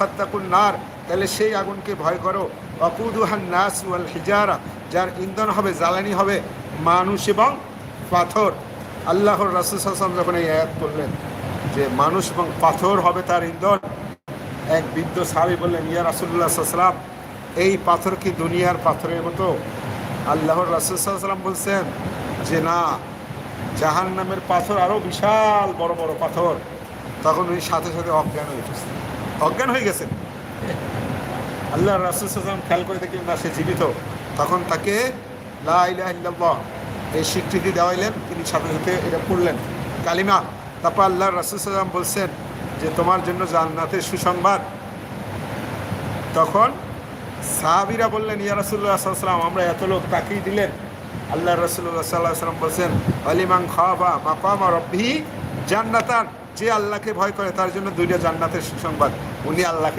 ফাত্তাকুন নার, তাহলে সেই আগুনকে ভয় করো। ওয়াকুদুহান নাস ওয়াল হিজারা, যার ইন্ধন হবে, জ্বালানি হবে মানুষ এবং পাথর। আল্লাহর রাসূল সাল্লাল্লাহু আলাইহি ওয়াসাল্লাম যখন এই আয়াত করলেন যে মানুষ এবং পাথর হবে তার ইন্ধন, এক বৃদ্ধ সাহাবী বললেন, ইয়া রাসূলুল্লাহ সাল্লাল্লাহু আলাইহি ওয়াসাল্লাম, এই পাথর কি দুনিয়ার পাথরের মতো? আল্লাহর রাসূল সাল্লাল্লাহু আলাইহি ওয়াসাল্লাম বলছেন যে না, জাহান্নামের পাথর আরও বিশাল বড় বড় পাথর। তখন উনি সাথে সাথে অজ্ঞান হয়ে গেছেন। আল্লাহর রাসূল সাল্লাল্লাহু আলাইহি ওয়াসাল্লাম খেয়াল করে দেখলেন না সে জীবিত, তখন তাকে লা ইলাহা ইল্লাল্লাহ এই স্বীকৃতি দেওয়াইলেন, তিনি সাথে সাথে এটা পড়লেন কালিমা। তারপর আল্লাহর রাসূল সাল্লাল্লাহু আলাইহি ওয়াসাল্লাম বলছেন যে তোমার জন্য জান্নাতের সুসংবাদ। তখন সাহাবীরা বললেন, ইয়া রাসূলুল্লাহ সাল্লাল্লাহু আলাইহি ওয়াসাল্লাম, আমরা এত লোক তাকেই দিলেন। আল্লাহ রাসূলুল্লাহ সাল্লাল্লাহু আলাইহি ওয়াসাল্লাম বলছেন, ওয়ালিমান খাফা মাকামা রাব্বিহি জান্নাতান, যে আল্লাহকে ভয় করে তার জন্য দুইটা জান্নাতের সুসংবাদ। উনি আল্লাহকে